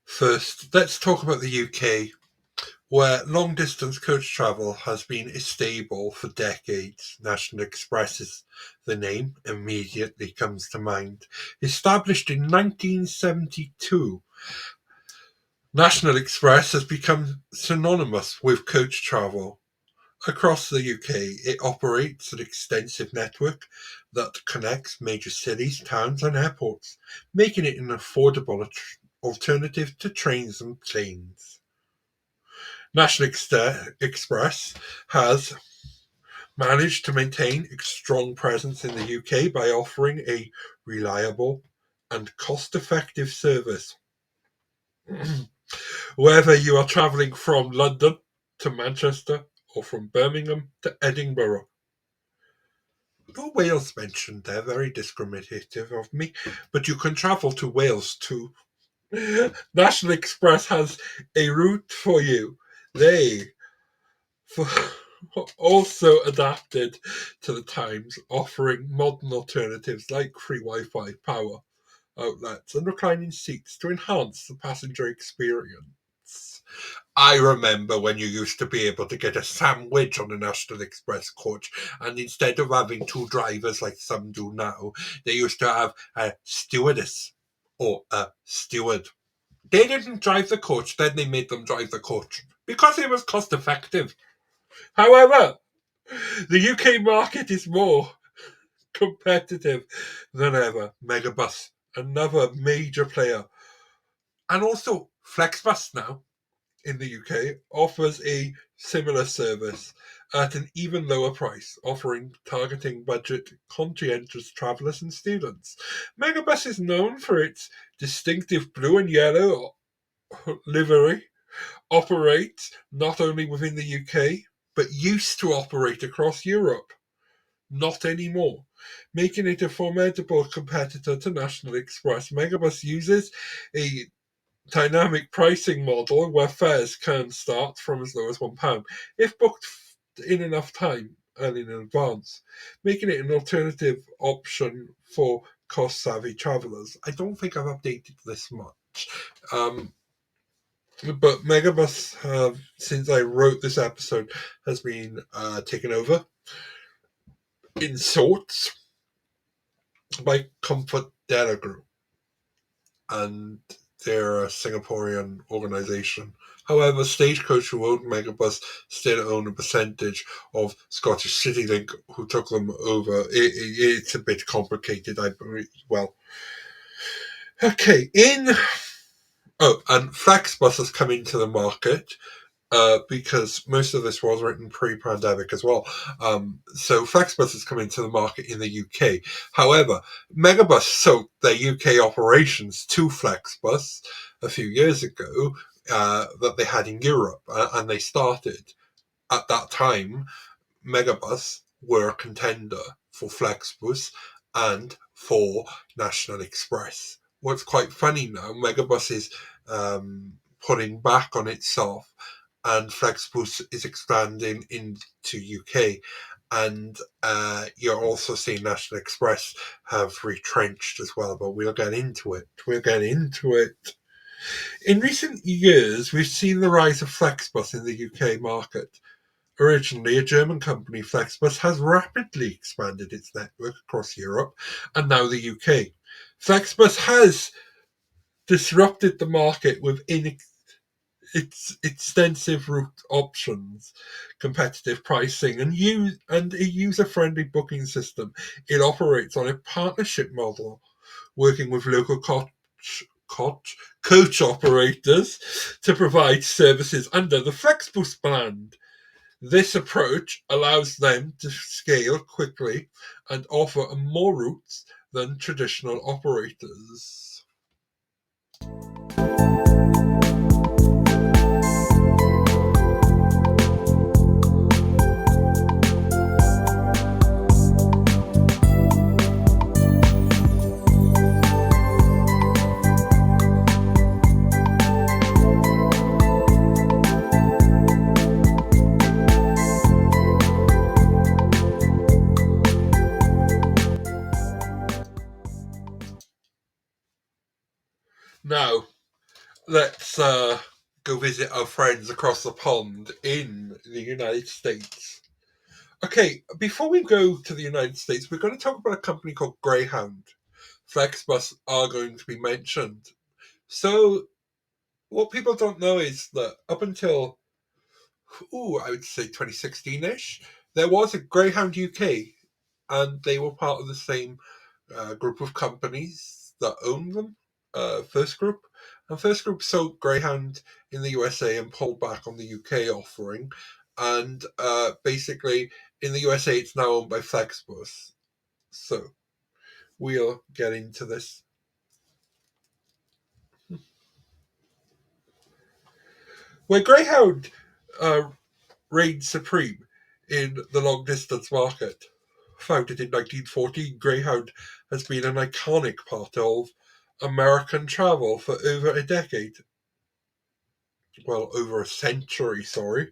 First, let's talk about the UK, where long distance coach travel has been stable for decades. National Express is the name immediately comes to mind. Established in 1972, National Express has become synonymous with coach travel. Across the UK, it operates an extensive network that connects major cities, towns, and airports, making it an affordable alternative to trains and planes. National Express has managed to maintain a strong presence in the UK by offering a reliable and cost effective service. Whether you are travelling from London to Manchester or from Birmingham to Edinburgh. No Wales mentioned there, very discriminative of me, but you can travel to Wales too. National Express has a route for you. They for also adapted to the times, offering modern alternatives like free Wi-Fi, power outlets, and reclining seats to enhance the passenger experience. I remember when you used to be able to get a sandwich on a National Express coach, and instead of having two drivers like some do now, they used to have a stewardess or a steward. They didn't drive the coach, then they made them drive the coach because it was cost effective. However, the UK market is more competitive than ever. Megabus, another major player, and also Flexbus now in the UK offers a similar service at an even lower price, offering targeting budget conscientious travellers and students. Megabus is known for its distinctive blue and yellow livery, operates not only within the UK but used to operate across Europe. Not anymore, making it a formidable competitor to National Express. Megabus uses a dynamic pricing model where fares can start from as low as £1 if booked in enough time and in advance, making it an alternative option for cost savvy travellers. I don't think I've updated this much. But Megabus, since I wrote this episode, has been taken over in sorts by Comfort Group, and they're a Singaporean organisation. However, Stagecoach, who owned Megabus, still own a percentage of Scottish CityLink, who took them over. It's a bit complicated, I believe. Well, okay. And Flexbus has come into the market. Because most of this was written pre-pandemic as well. So Flexbus has come into the market in the UK. However, Megabus sold their UK operations to Flexbus a few years ago that they had in Europe, and they started at that time. Megabus were a contender for Flexbus and for National Express. What's quite funny now, Megabus is putting back on itself, and Flexbus is expanding into UK, and you're also seeing National Express have retrenched as well. But we'll get into it. In recent years, we've seen the rise of Flexbus in the UK market. Originally a German company, Flexbus has rapidly expanded its network across Europe and now the UK. Flexbus has disrupted the market with its extensive route options, competitive pricing, and a user-friendly booking system. It operates on a partnership model, working with local coach operators to provide services under the Flexbus brand. This approach allows them to scale quickly and offer more routes than traditional operators. Now, let's go visit our friends across the pond in the United States. Okay, before we go to the United States, we're going to talk about a company called Greyhound. Flexbus are going to be mentioned. So, what people don't know is that up until, I would say 2016-ish, there was a Greyhound UK, and they were part of the same group of companies that own them. First Group, and First Group sold Greyhound in the USA and pulled back on the UK offering, and basically in the USA it's now owned by Flexbus. So we'll get into this. Where Greyhound uh, reigns supreme in the long distance market. Founded in 1914, Greyhound has been an iconic part of American travel for over a decade. Well, over a century, sorry.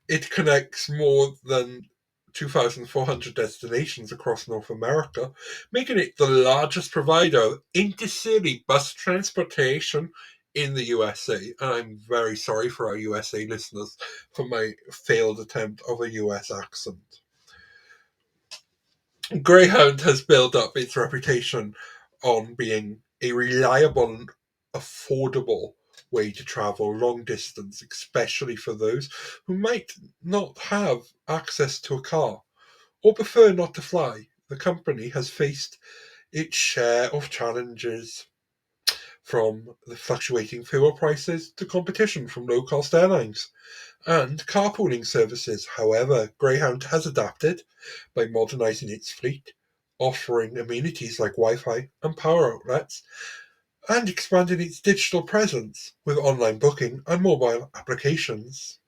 It connects more than 2,400 destinations across North America, making it the largest provider of intercity bus transportation in the USA. And I'm very sorry for our USA listeners for my failed attempt of a US accent. Greyhound has built up its reputation on being a reliable and affordable way to travel long distance, especially for those who might not have access to a car or prefer not to fly. The company has faced its share of challenges, from the fluctuating fuel prices to competition from low cost airlines and carpooling services. However, Greyhound has adapted by modernising its fleet, offering amenities like Wi Fi and power outlets, and expanding its digital presence with online booking and mobile applications.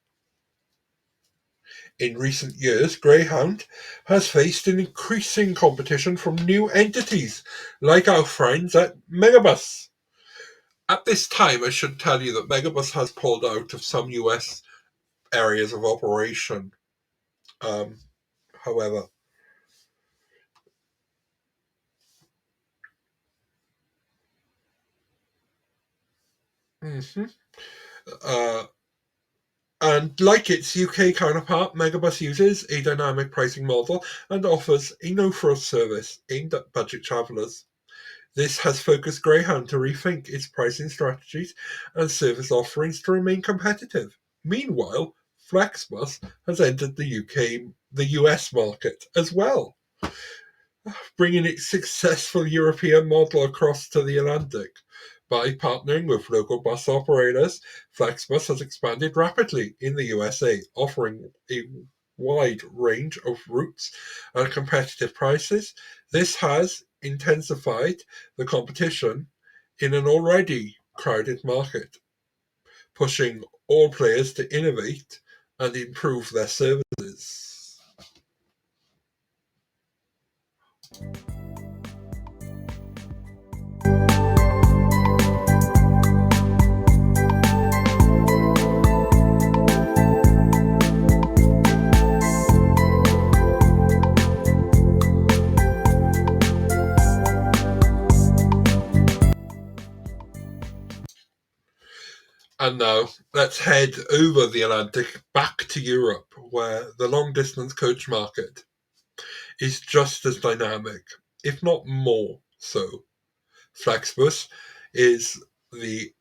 In recent years, Greyhound has faced an increasing competition from new entities like our friends at Megabus. At this time, I should tell you that Megabus has pulled out of some US areas of operation. Um, However, mhm. uh, and like its UK counterpart, Megabus uses a dynamic pricing model and offers a no-frills service aimed at budget travellers. This has focused Greyhound to rethink its pricing strategies and service offerings to remain competitive. Meanwhile, Flexbus has entered the US market as well, bringing its successful European model across to the Atlantic. By partnering with local bus operators, Flexbus has expanded rapidly in the USA, offering a wide range of routes and competitive prices. This has intensified the competition in an already crowded market, pushing all players to innovate and improve their services. And now let's head over the Atlantic back to Europe, where the long distance coach market is just as dynamic, if not more so. Flexbus is the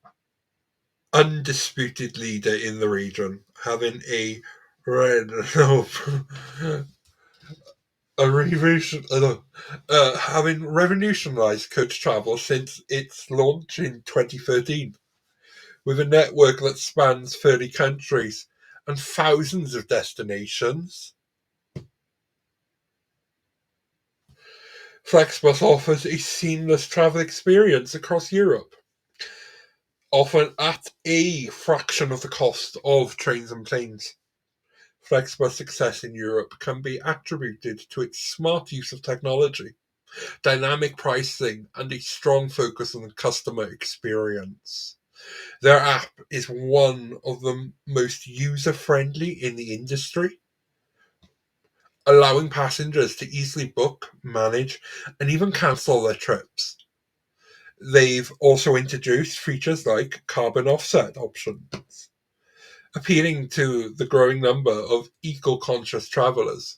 undisputed leader in the region, having no, having revolutionized coach travel since its launch in 2013. With a network that spans 30 countries and thousands of destinations, Flexbus offers a seamless travel experience across Europe, often at a fraction of the cost of trains and planes. Flexbus' success in Europe can be attributed to its smart use of technology, dynamic pricing, and a strong focus on the customer experience. Their app is one of the most user friendly in the industry, allowing passengers to easily book, manage, and even cancel their trips. They've also introduced features like carbon offset options, appealing to the growing number of eco-conscious travellers.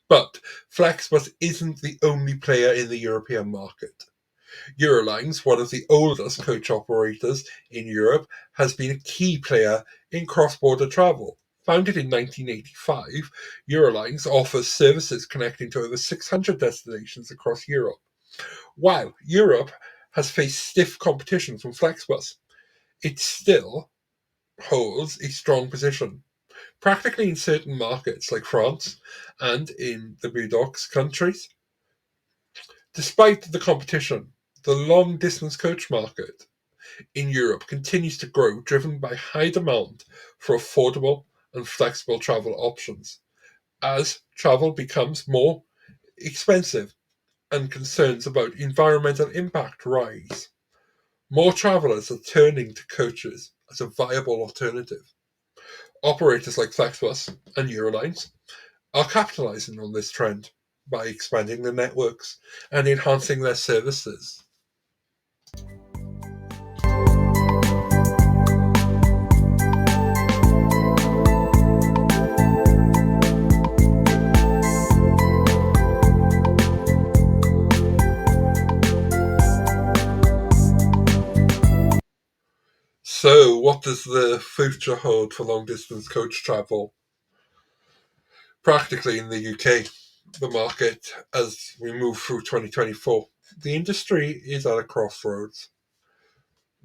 But Flexbus isn't the only player in the European market. Eurolines, one of the oldest coach operators in Europe, has been a key player in cross-border travel. Founded in 1985, Eurolines offers services connecting to over 600 destinations across Europe. While Europe has faced stiff competition from Flexbus, it still holds a strong position, practically in certain markets like France and in the Benelux countries. Despite the competition, the long distance coach market in Europe continues to grow, driven by high demand for affordable and flexible travel options. As travel becomes more expensive and concerns about environmental impact rise, more travellers are turning to coaches as a viable alternative. Operators like Flexbus and Eurolines are capitalising on this trend by expanding their networks and enhancing their services. So, what does the future hold for long distance coach travel? Practically in the UK, the market as we move through 2024, the industry is at a crossroads.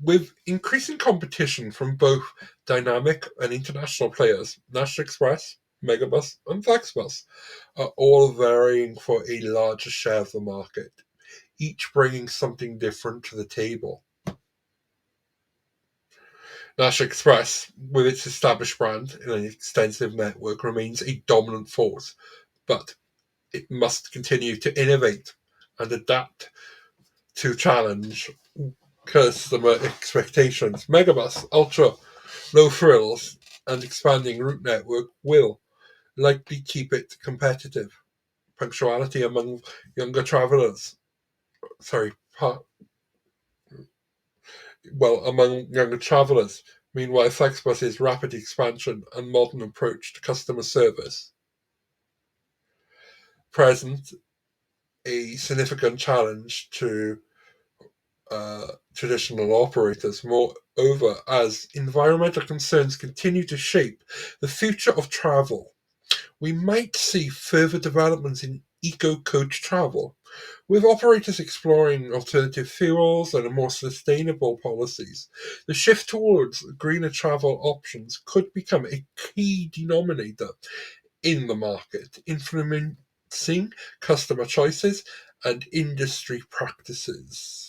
With increasing competition from both dynamic and international players, National Express, Megabus, and Flexbus are all vying for a larger share of the market, each bringing something different to the table. National Express, with its established brand and an extensive network, remains a dominant force, but it must continue to innovate and adapt to challenge customer expectations. Megabus, ultra low frills, and expanding route network will likely keep it competitive. Punctuality among younger travellers, sorry, among younger travellers. Meanwhile, Flexbus's rapid expansion and modern approach to customer service present a significant challenge to traditional operators. Moreover, as environmental concerns continue to shape the future of travel, we might see further developments in eco-coach travel, with operators exploring alternative fuels and more sustainable policies. The shift towards greener travel options could become a key denominator in the market, influencing customer choices and industry practices.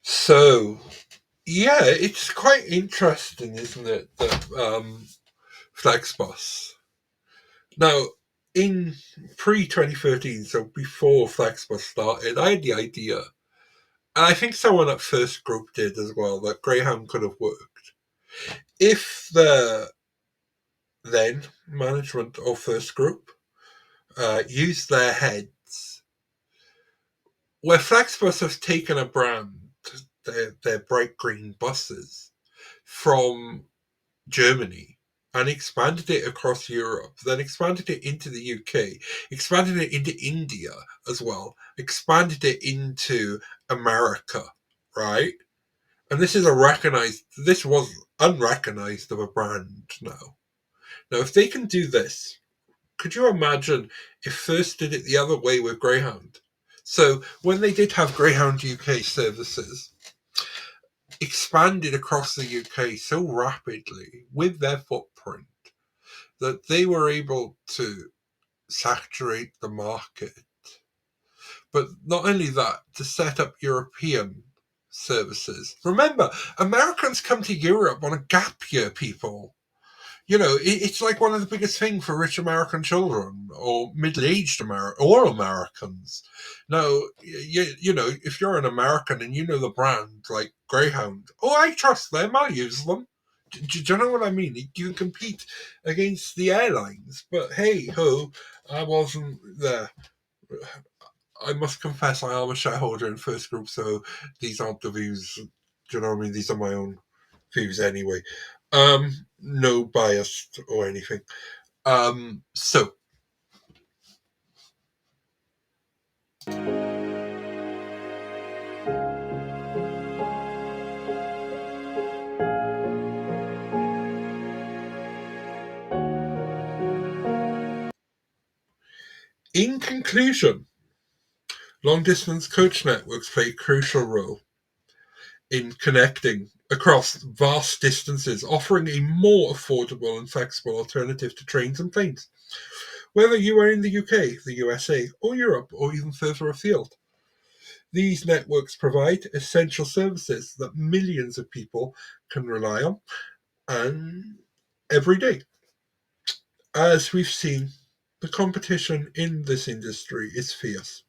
So, yeah, it's quite interesting, isn't it, that Flexbus. Now, in pre 2013, so before Flexbus started, I had the idea, and I think someone at First Group did as well, that Greyhound could have worked. If the then management of First Group used their heads, where Flexbus has taken a brand, their bright green buses, from Germany and expanded it across Europe, then expanded it into the UK, expanded it into India as well, expanded it into America, right? And this was unrecognized of a brand now. Now, if they can do this, could you imagine if First did it the other way with Greyhound? So when they did have Greyhound UK services, expanded across the UK so rapidly with their footprint that they were able to saturate the market. But not only that, to set up European services. Remember, Americans come to Europe on a gap year, people. It's like one of the biggest things for rich American children or middle-aged all Americans. Now, if you're an American and you know the brand like Greyhound, I trust them. I use them. Do you know what I mean? You compete against the airlines, but hey ho, I wasn't there. I must confess, I am a shareholder in First Group, so these aren't the views. Do you know what I mean? These are my own views anyway. No bias or anything. So in conclusion, long-distance coach networks play a crucial role in connecting across vast distances, offering a more affordable and flexible alternative to trains and planes. Whether you are in the UK, the USA, or Europe, or even further afield, these networks provide essential services that millions of people can rely on and every day. As we've seen, the competition in this industry is fierce,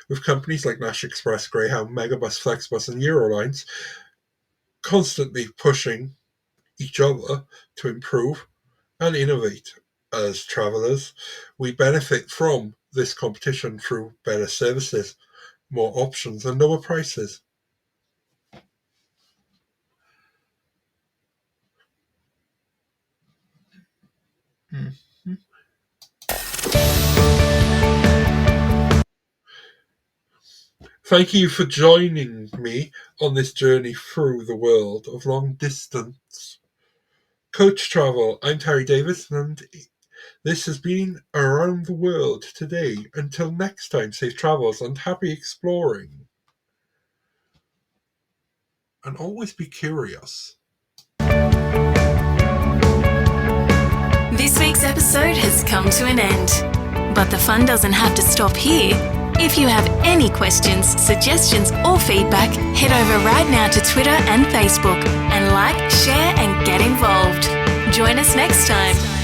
with companies like Nash Express, Greyhound, Megabus, Flexbus, and Eurolines constantly pushing each other to improve and innovate. As travellers, we benefit from this competition through better services, more options, and lower prices. Mhm. Thank you for joining me on this journey through the world of long distance coach travel. I'm Terry Davis, and this has been Around the World Today. Until next time, safe travels and happy exploring. And always be curious. This week's episode has come to an end. But the fun doesn't have to stop here. If you have any questions, suggestions, or feedback, head over right now to Twitter and Facebook and like, share, and get involved. Join us next time.